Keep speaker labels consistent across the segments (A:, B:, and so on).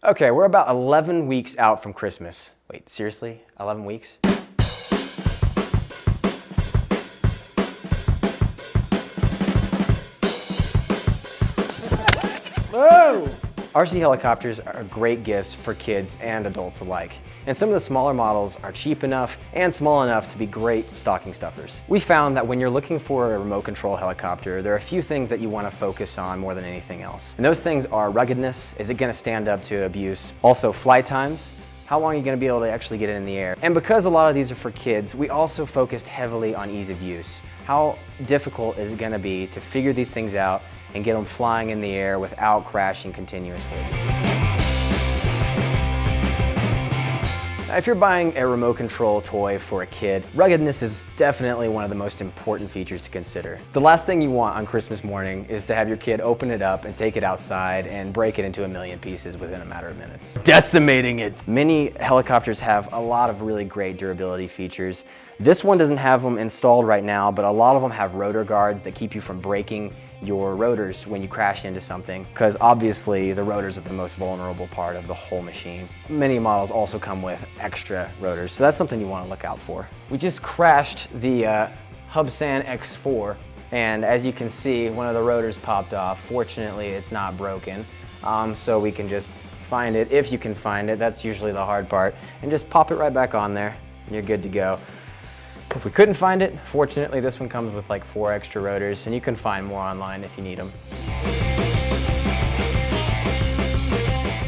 A: Okay, we're about 11 weeks out from Christmas. Wait, seriously? 11 weeks?
B: Whoa!
A: RC helicopters are great gifts for kids and adults alike. And some of the smaller models are cheap enough and small enough to be great stocking stuffers. We found that when you're looking for a remote control helicopter, there are a few things that you want to focus on more than anything else. And those things are ruggedness. Is it going to stand up to abuse? Also flight times. How long are you going to be able to actually get it in the air? And because a lot of these are for kids, we also focused heavily on ease of use. How difficult is it going to be to figure these things out and get them flying in the air without crashing continuously? Now, if you're buying a remote control toy for a kid, ruggedness is definitely one of the most important features to consider. The last thing you want on Christmas morning is to have your kid open it up and take it outside and break it into a million pieces within a matter of minutes, decimating it. Many helicopters have a lot of really great durability features. This one doesn't have them installed right now, but a lot of them have rotor guards that keep you from breaking your rotors when you crash into something, because obviously the rotors are the most vulnerable part of the whole machine. Many models also come with extra rotors, so that's something you want to look out for. We just crashed the Hubsan X4, and as you can see, one of the rotors popped off. Fortunately, it's not broken, so we can just find it, if you can find it. That's usually the hard part, and just pop it right back on there, and you're good to go. If we couldn't find it, fortunately this one comes with like 4 extra rotors, and you can find more online if you need them.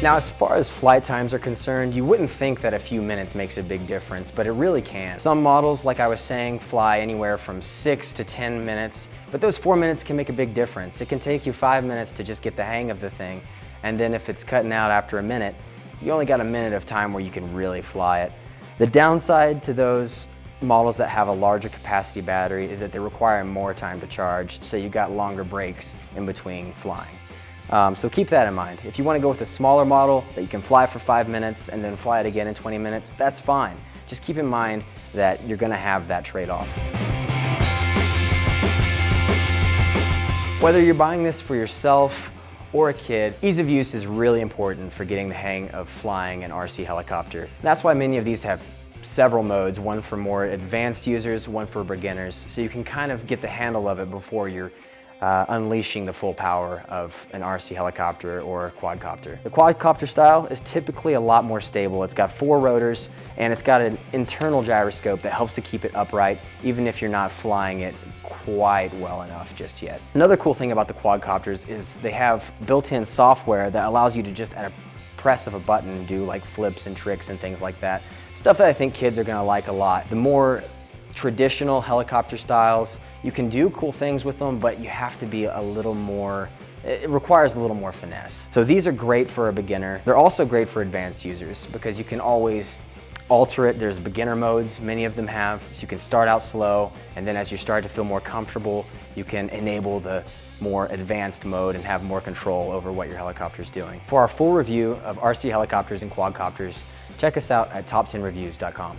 A: Now, as far as flight times are concerned, you wouldn't think that a few minutes makes a big difference, but it really can. Some models, like I was saying, fly anywhere from 6 to 10 minutes, but those 4 minutes can make a big difference. It can take you 5 minutes to just get the hang of the thing, and then if it's cutting out after a minute, you only got a minute of time where you can really fly it. The downside to those models that have a larger capacity battery is that they require more time to charge, so you got longer breaks in between flying. So keep that in mind. If you want to go with a smaller model that you can fly for 5 minutes and then fly it again in 20 minutes, that's fine. Just keep in mind that you're going to have that trade-off. Whether you're buying this for yourself or a kid, ease of use is really important for getting the hang of flying an RC helicopter. That's why many of these have several modes, one for more advanced users, one for beginners, so you can kind of get the handle of it before you're unleashing the full power of an RC helicopter or quadcopter. The quadcopter style is typically a lot more stable. It's got 4 rotors and it's got an internal gyroscope that helps to keep it upright even if you're not flying it quite well enough just yet. Another cool thing about the quadcopters is they have built-in software that allows you to just at a press of a button do like flips and tricks and things like that. Stuff that I think kids are going to like a lot. The more traditional helicopter styles, you can do cool things with them, but you have to be a little more, it requires a little more finesse. So these are great for a beginner. They're also great for advanced users because you can always alter it. There's beginner modes, many of them have, so you can start out slow, and then as you start to feel more comfortable, you can enable the more advanced mode and have more control over what your helicopter is doing. For our full review of RC helicopters and quadcopters, check us out at top10reviews.com.